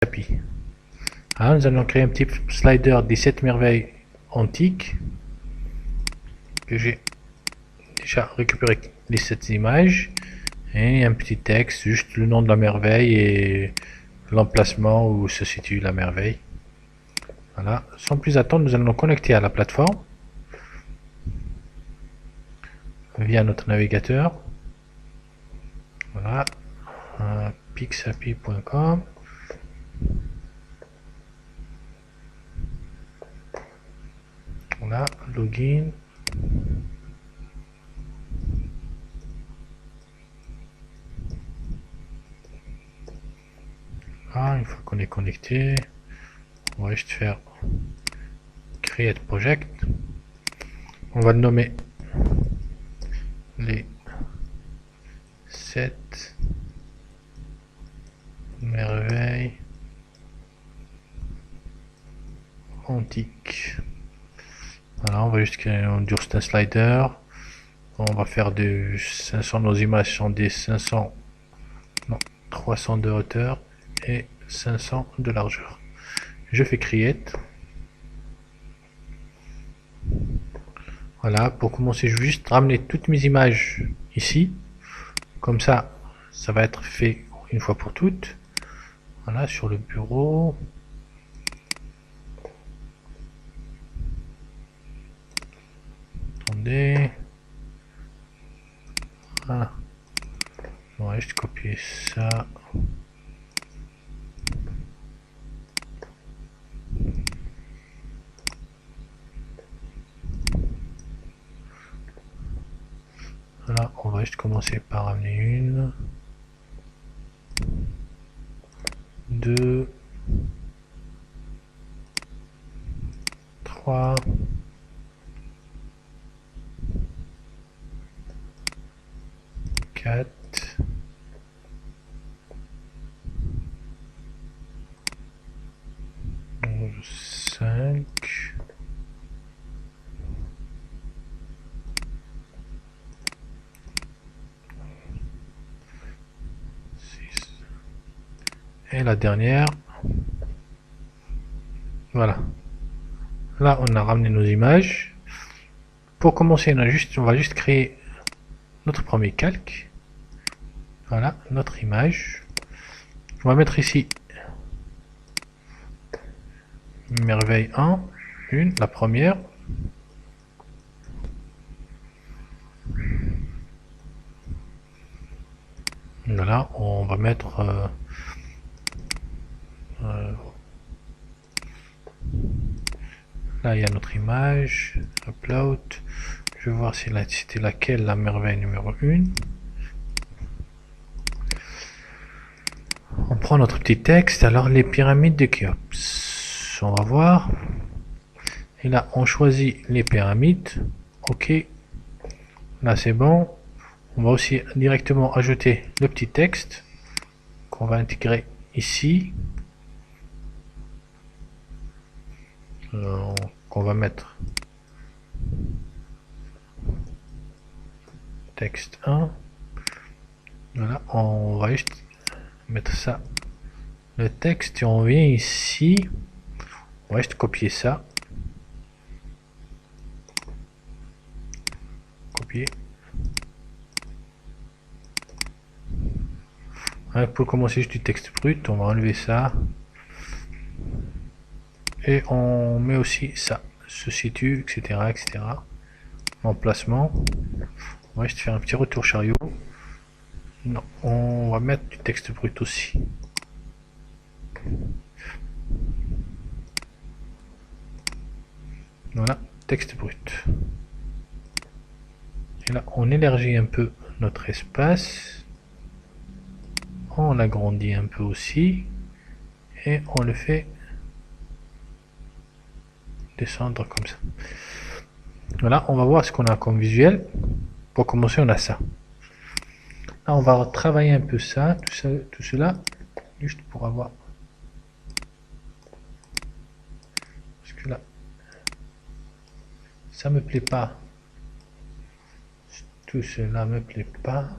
tapis. Alors, nous allons créer un petit slider des 7 merveilles antiques que j'ai déjà récupéré les 7 images et un petit texte, juste le nom de la merveille et l'emplacement où se situe la merveille. Voilà, sans plus attendre, nous allons nous connecter à la plateforme via notre navigateur. Voilà, pixapi.com. Voilà, login. Ah, une fois qu'on est connecté, on va juste faire Create Project. On va le nommer les 7 merveilles antiques. Voilà, on va juste créer un slider. On va faire de 500, nos images sont des 500, non, 300 de hauteur et 500 de largeur. Je fais Create. Voilà, pour commencer, je vais juste ramener toutes mes images ici. Comme ça, ça va être fait une fois pour toutes. Voilà, sur le bureau. Attendez. Voilà. On va juste copier ça. Voilà, on va juste commencer par ramener une, 2, 3, 4, 5, 6 et la dernière. Voilà. Là, on a ramené nos images. Pour commencer, on va juste créer notre premier calque. Voilà, notre image. On va mettre ici merveille 1, la première. Voilà, on va mettre là il y a notre image, upload. Je vais voir si c'était laquelle la merveille numéro 1. On prend notre petit texte, alors les pyramides de Khéops. On va voir. Et là, on choisit les pyramides. Ok. Là, c'est bon. On va aussi directement ajouter le petit texte qu'on va intégrer ici. Qu'on va mettre texte 1. Voilà, on va juste mettre ça, le texte, et on vient ici. On va juste copier ça. Copier. Voilà, pour commencer, juste du texte brut, on va enlever ça. Et on met aussi ça, se situe, etc. etc. Emplacement. On va juste faire un petit retour chariot. Non, on va mettre du texte brut aussi. Voilà, texte brut. Et là, on élargit un peu notre espace. On l'agrandit un peu aussi. Et on le fait descendre comme ça. Voilà, on va voir ce qu'on a comme visuel. Pour commencer, on a ça. Là, on va travailler un peu ça, tout cela, juste pour avoir. Parce que là, ça me plaît pas. Tout cela me plaît pas.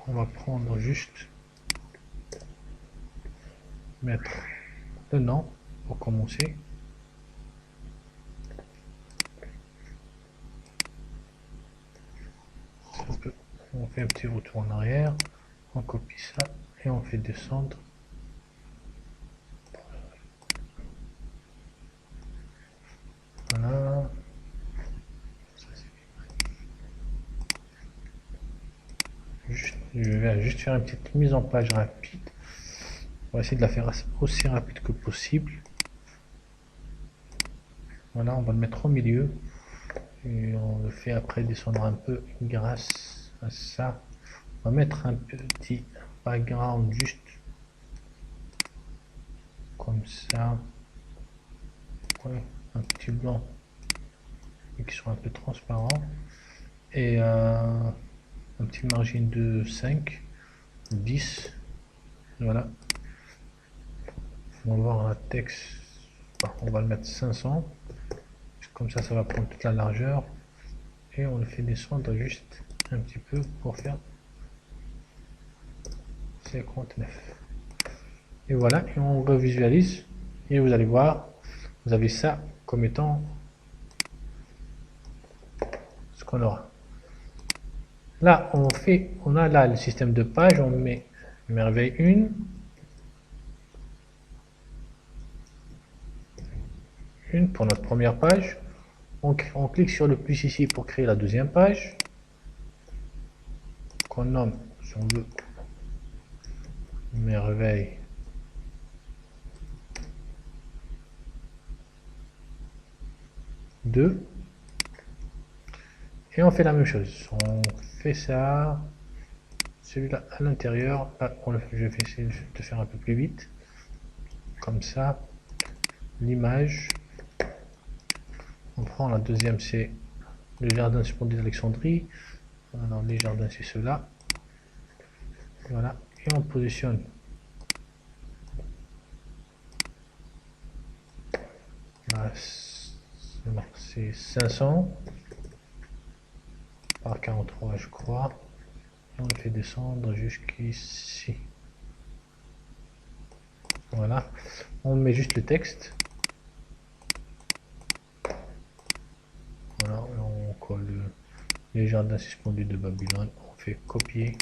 on va prendre juste mettre le nom pour commencer. On fait un petit retour en arrière, on copie ça et on fait descendre. Voilà. Je vais juste faire une petite mise en page rapide. On va essayer de la faire aussi rapide que possible. Voilà, on va le mettre au milieu. Et on le fait après descendre un peu grâce à ça. On va mettre un petit background juste comme ça. Ouais, un petit blanc qui sont un peu transparents. Et un petit margin de 5 ou 10. Voilà. On va voir la texte. On va le mettre 500. Comme ça va prendre toute la largeur. Et on le fait descendre juste un petit peu pour faire 59. Et voilà, et on revisualise. Et vous allez voir, vous avez ça comme étant ce qu'on aura. Là, on a là le système de page, on met merveille 1. Pour notre première page. On clique sur le plus ici pour créer la deuxième page. Qu'on nomme, si on veut, merveille 2. Et on fait la même chose. On fait ça. Celui-là à l'intérieur. Je vais essayer de faire un peu plus vite. Comme ça. L'image. On prend la deuxième, c'est le jardin suspendu d'Alexandrie. Alors les jardins, c'est ceux-là. Voilà. Et on positionne. Là, c'est 500 par 43, je crois. Et on le fait descendre jusqu'ici. Voilà. On met juste le texte. Voilà, on colle les jardins suspendus de Babylone. On fait copier.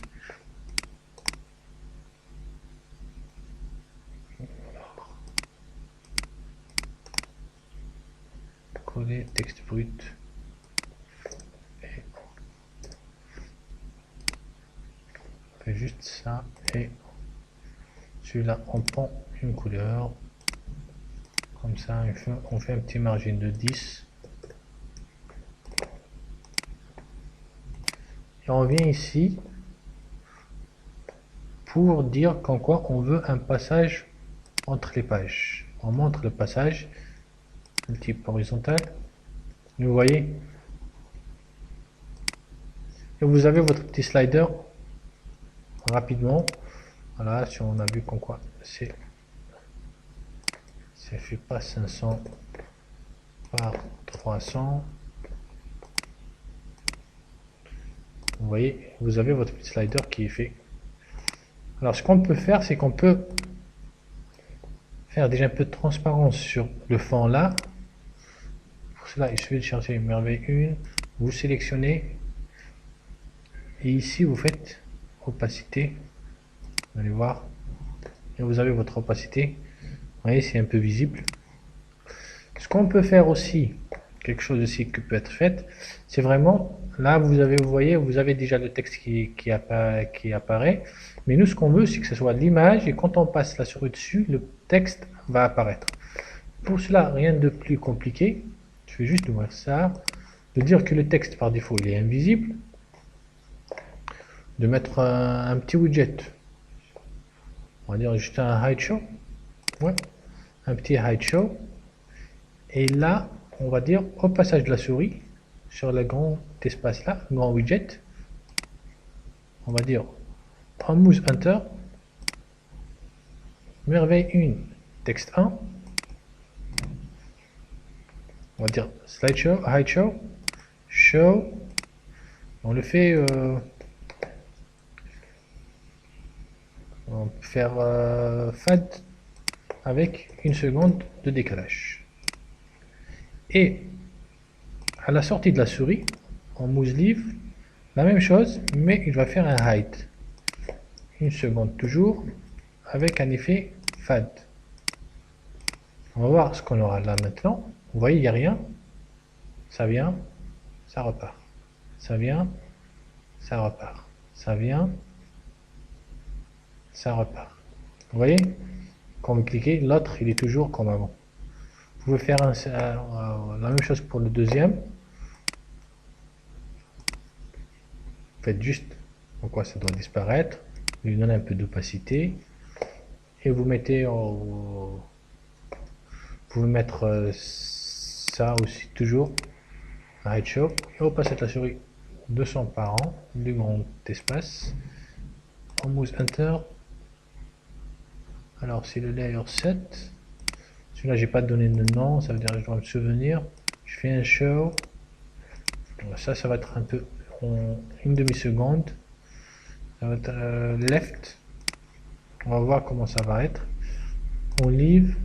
Coller texte brut. Et on fait juste ça. Et celui-là, on prend une couleur. Comme ça, on fait un petit margin de 10. Et on vient ici pour dire qu'en quoi on veut un passage entre les pages. On montre le passage, le type horizontal. Vous voyez. Et vous avez votre petit slider rapidement. Voilà, si on a vu qu'en quoi c'est fait pas 500 par 300. Vous voyez, vous avez votre petit slider qui est fait. Alors ce qu'on peut faire, c'est qu'on peut faire déjà un peu de transparence sur le fond là. Pour cela, il suffit de chercher merveille 1, vous sélectionnez et ici vous faites opacité. Vous allez voir, et vous avez votre opacité. Vous voyez, c'est un peu visible. Ce qu'on peut faire aussi, quelque chose aussi qui peut être fait, c'est vraiment, là vous voyez, vous avez déjà le texte qui apparaît, mais nous ce qu'on veut, c'est que ce soit l'image, et quand on passe la souris dessus, le texte va apparaître. Pour cela, rien de plus compliqué, je vais juste ouvrir ça, de dire que le texte par défaut il est invisible, de mettre un petit widget, on va dire juste un hide show, ouais, un petit hide show. Et là, on va dire au passage de la souris sur le grand espace là, le grand widget, on va dire en mouse enter, merveille 1, texte 1, on va dire slideshow, hide show, show, on le fait On peut faire fade avec 1 seconde de décalage. Et à la sortie de la souris, en move leave, la même chose, mais il va faire un hide. 1 seconde toujours, avec un effet fade. On va voir ce qu'on aura là maintenant. Vous voyez, il n'y a rien. Ça vient, ça repart. Ça vient, ça repart. Ça vient, ça repart. Vous voyez, quand vous cliquez, l'autre, il est toujours comme avant. Vous pouvez faire la même chose pour le deuxième. Faites juste pourquoi ça doit disparaître. Vous lui donnez un peu d'opacité. Et vous mettez vous pouvez mettre ça aussi toujours. Hide show. Et on passe à la souris 200 par an, du grand espace. On move enter. Alors c'est le layer 7. Celui-là j'ai pas donné de nom, ça veut dire que je dois me souvenir. Je fais un show. Ça va être un peu en une demi-seconde. Ça va être left. On va voir comment ça va être. On leave.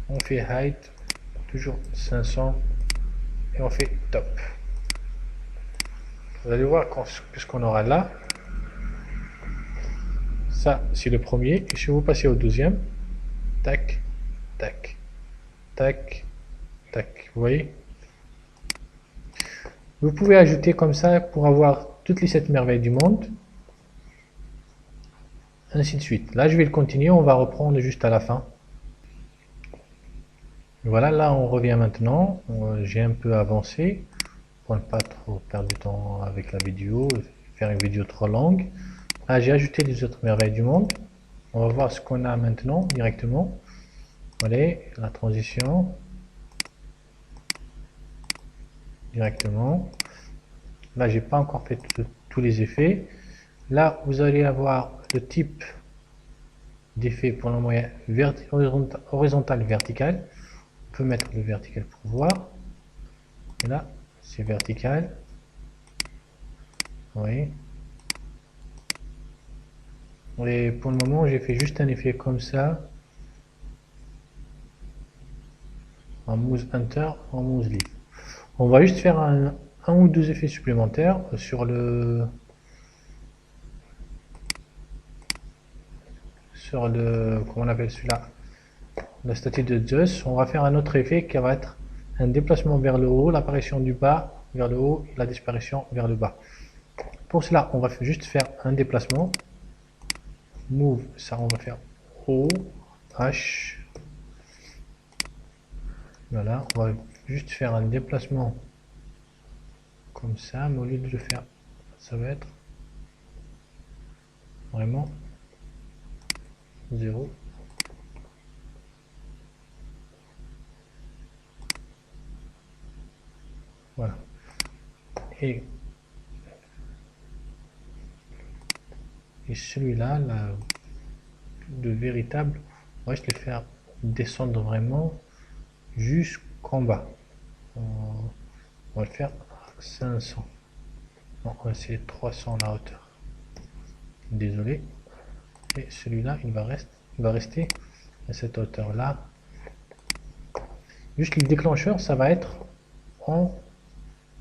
On fait hide. Toujours 500. Et on fait top. Vous allez voir ce qu'on aura là. Ça, c'est le premier. Et si vous passez au deuxième, tac, tac, tac, tac. Vous voyez? Vous pouvez ajouter comme ça pour avoir toutes les 7 merveilles du monde. Ainsi de suite. Là, je vais le continuer. On va reprendre juste à la fin. Voilà, là, on revient maintenant. J'ai un peu avancé pour ne pas trop perdre du temps avec la vidéo, faire une vidéo trop longue. Là, j'ai ajouté les autres merveilles du monde. On va voir ce qu'on a maintenant directement. Voilà, la transition. Directement. Là, j'ai pas encore fait tous les effets. Là, vous allez avoir le type d'effet pour le moyen horizontal, vertical. On peut mettre le vertical pour voir. Et là, c'est vertical. Oui. Et pour le moment, j'ai fait juste un effet comme ça. En move enter, en move leave. On va juste faire un ou deux effets supplémentaires sur le comment on appelle celui-là, la statue de Zeus. On va faire un autre effet qui va être un déplacement vers le haut, l'apparition du bas vers le haut, la disparition vers le bas. Pour cela, on va juste faire un déplacement. Move, ça on va faire O, H. Voilà, on va juste faire un déplacement comme ça, mais au lieu de le faire, ça va être vraiment 0. Voilà. Et celui-là, le véritable, on va juste le faire descendre vraiment jusqu'en bas. On va le faire 500. Non, on va essayer 300 la hauteur. Désolé. Et celui-là, il va rester à cette hauteur-là. Juste le déclencheur, ça va être en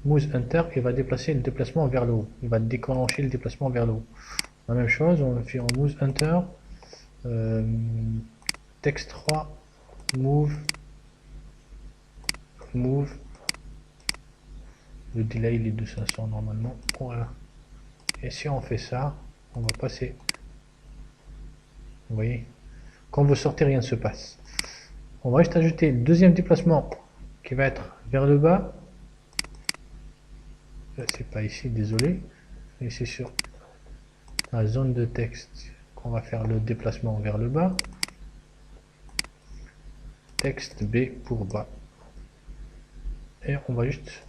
move enter et va déplacer le déplacement vers le haut. Il va déclencher le déplacement vers le haut. La même chose, on fait en move enter, text 3, move, le delay il est de 500 normalement. Voilà. Et si on fait ça, on va passer. Vous voyez, quand vous sortez, rien ne se passe. On va juste ajouter le deuxième déplacement qui va être vers le bas. C'est pas ici, désolé. Et c'est sur la zone de texte qu'on va faire le déplacement vers le bas. Texte B pour bas. Et on va juste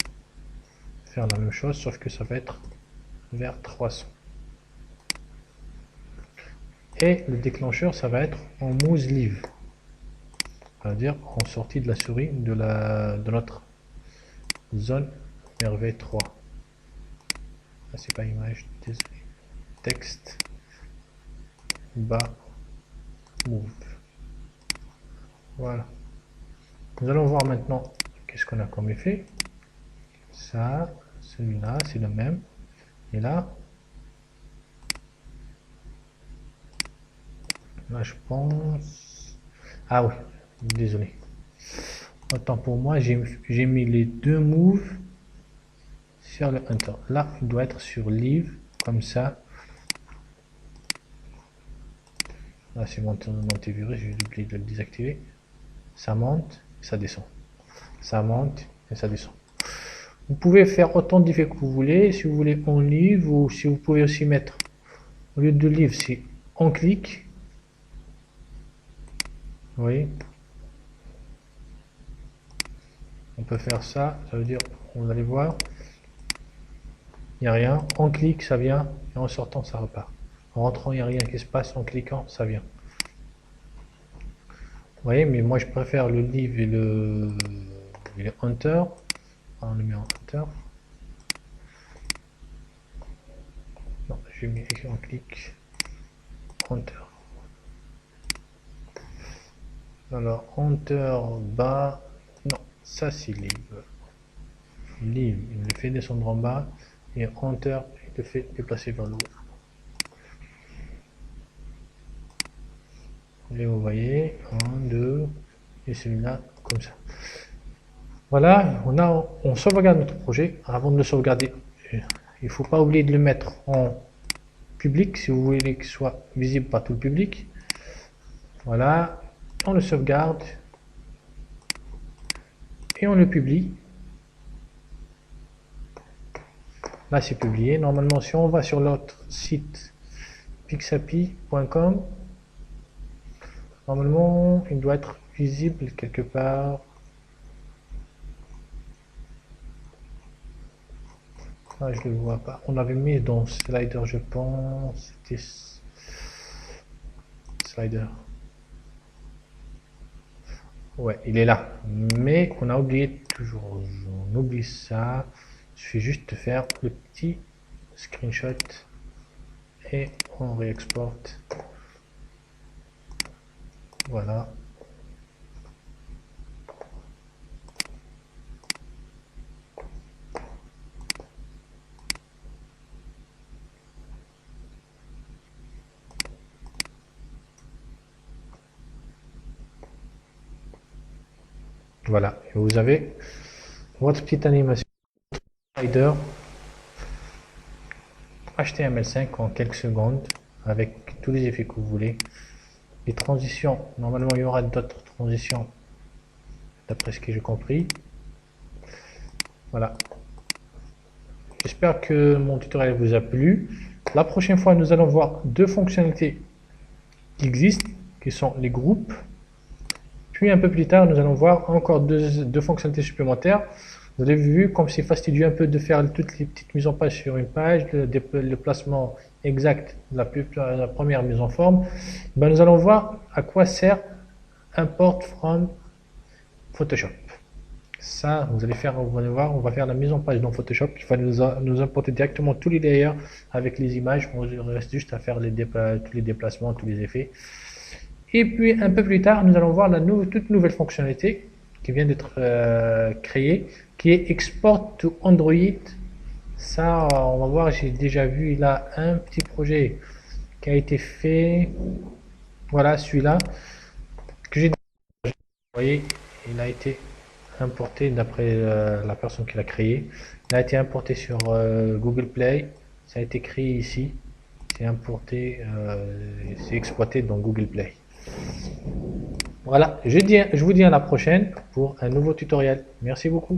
faire la même chose, sauf que ça va être vers 300. Et le déclencheur, ça va être en move leave. C'est-à-dire en sortie de la souris de notre zone merveille 3. Ah, c'est pas image, désolé. Texte bas move. Voilà. Nous allons voir maintenant qu'est-ce qu'on a comme effet. Ça, celui-là, c'est le même. Et là, je pense... Ah oui, désolé. Autant pour moi, j'ai mis les deux moves sur le Hunter. Là, il doit être sur Leave, comme ça. Là, c'est mon antivirus, j'ai oublié de le désactiver. Ça monte, ça descend. Ça monte et ça descend. Vous pouvez faire autant d'effets que vous voulez. Si vous voulez en Leave, ou si vous pouvez aussi mettre, au lieu de Leave, c'est on clique. Vous voyez, on peut faire ça, ça veut dire, vous allez voir, il n'y a rien, on clique, ça vient, et en sortant, ça repart. En rentrant, il n'y a rien qui se passe, en cliquant, ça vient. Vous voyez, mais moi je préfère le Leave et le Hunter. On le met en Hunter. Non, j'ai mis en clic, Hunter. Alors, Hunter bas, non, ça c'est Leave. Leave, il le fait descendre en bas, et Hunter, il le fait déplacer vers le haut. Et vous voyez, 1, 2, et celui-là, comme ça. Voilà, on sauvegarde notre projet. Avant de le sauvegarder, il ne faut pas oublier de le mettre en public, si vous voulez qu'il soit visible par tout le public. Voilà, on le sauvegarde, et on le publie. Là, c'est publié. Normalement, si on va sur l'autre site, pixapi.com, normalement, il doit être visible quelque part. Ah, je le vois pas. On avait mis dans Slider, je pense. C'était Slider. Ouais, il est là. Mais on a oublié toujours. On oublie ça. Je fais juste de faire le petit screenshot et on réexporte. Voilà. Voilà. Et vous avez votre petite animation slider HTML5 en quelques secondes avec tous les effets que vous voulez. Les transitions, normalement il y aura d'autres transitions d'après ce que j'ai compris. Voilà. J'espère que mon tutoriel vous a plu. La prochaine fois, nous allons voir deux fonctionnalités qui existent, qui sont les groupes. Puis un peu plus tard, nous allons voir encore deux fonctionnalités supplémentaires. Vous avez vu comme c'est fastidieux un peu de faire toutes les petites mises en page sur une page, le placement exact de la première mise en forme. Ben, nous allons voir à quoi sert Import from Photoshop. Ça, vous allez voir, on va faire la mise en page dans Photoshop. Il va nous importer directement tous les layers avec les images. Il reste juste à faire tous les déplacements, tous les effets. Et puis un peu plus tard, nous allons voir la toute nouvelle fonctionnalité qui vient d'être créée, qui est Export to Android. Ça, on va voir, j'ai déjà vu là un petit projet qui a été fait. Voilà, celui-là que j'ai. Vous voyez, il a été importé d'après la personne qui l'a créé. Il a été importé sur Google Play. Ça a été créé ici. C'est importé, c'est exploité dans Google Play. Voilà, je vous dis à la prochaine pour un nouveau tutoriel. Merci beaucoup.